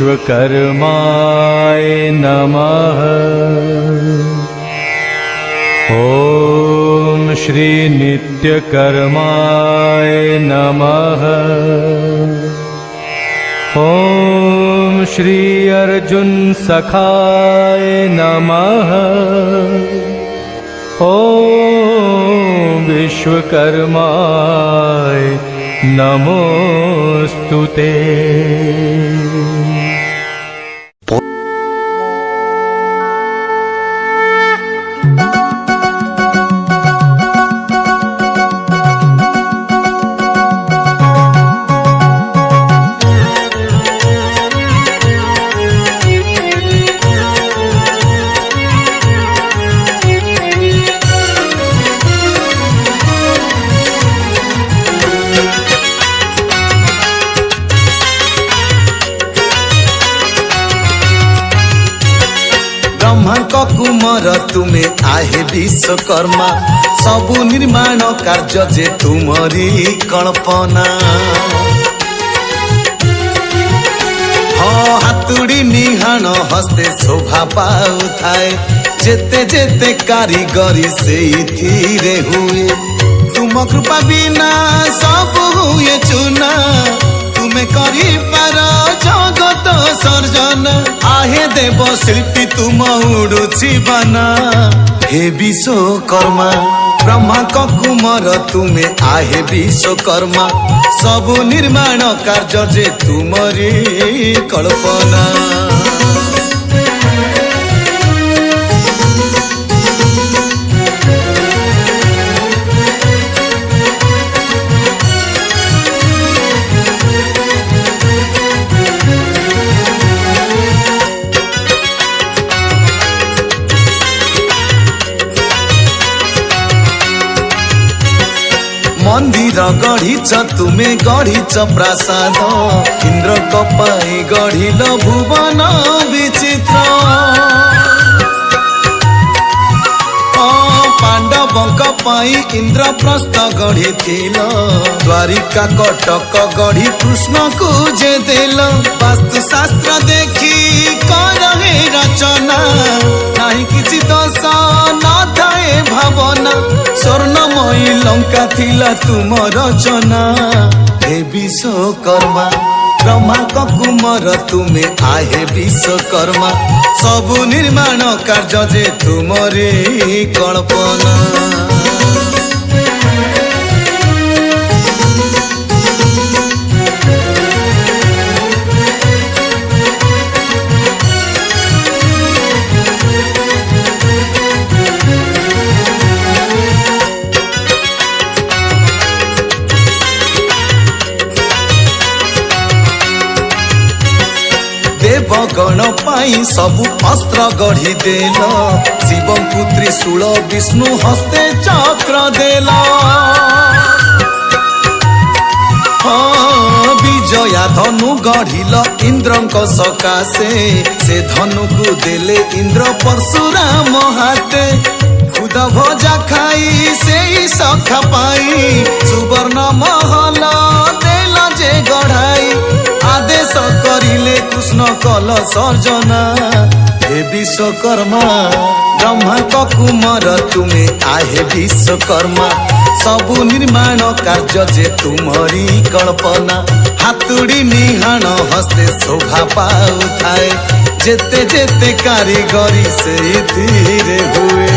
विश्वकर्माय नमः। ॐ श्री नित्यकर्माय नमः। ॐ श्री अर्जुन सखाय नमः। ॐ विश्वकर्माय नमोस्तुते। कुमार तुमे आहे विश्वकर्मा, सबु निर्माण कार्य जे तुमरी कल्पना। हाँ हातुड़ी निहाण हस्ते शोभा पाउथाए, जेते जेते कारीगरी सेइथिरे हुए। तुम कृपा बिना सब हुए चुना, तुमे करी पार जगत सर्जन। आहे देव शिल्पी तुम उड़ुछि बना, हे विश्वकर्मा ब्रह्मा कुमार तुमे आहे विश्वकर्मा, सबु निर्माण कार्य जे तुमरी कल्पना। मंदिर गढ़ीच तुमे गढ़ीच प्रासाद, इंद्र कपाई गढ़िल भुवन विचित्र। पांडवंक पाई इंद्रप्रस्थ गढ़िथिल, द्वारिका कटक गढ़ी कृष्ण को जे देल। वास्तुशास्त्र देखी करहे रचना, नाही किछि दोष न थाए भावना। स्वर्णमयी लंका थिला तुम रचना, हे विश्वकर्मा ब्रह्मा कुमार तुमे आहे विश्वकर्मा, सबु निर्माण कार्य जे तुमरी कल्पना। देवगण पाई सबु अस्त्र गढ़ी देल, शिव पुत्री शूल विष्णु हस्ते चक्र देल। विजया धनु गढ़िल इंद्रंक सकाशे, से धनु को देले इंद्र परशुराम हाथे। खुद भजा खाई से सखा पाई, सुवर्ण महल देल जे गढ़ाई। आदेश करिले कृष्ण कल सर्जना, हे विश्वकर्मा ब्रह्मा कुमार तुमे आहे विश्वकर्मा, सबु निर्माण कार्य जे तुमरी कल्पना। हातुड़ी निहाण हस्ते शोभा पाउथाए, जेते जेते कारीगरी सेइथिरे हुए।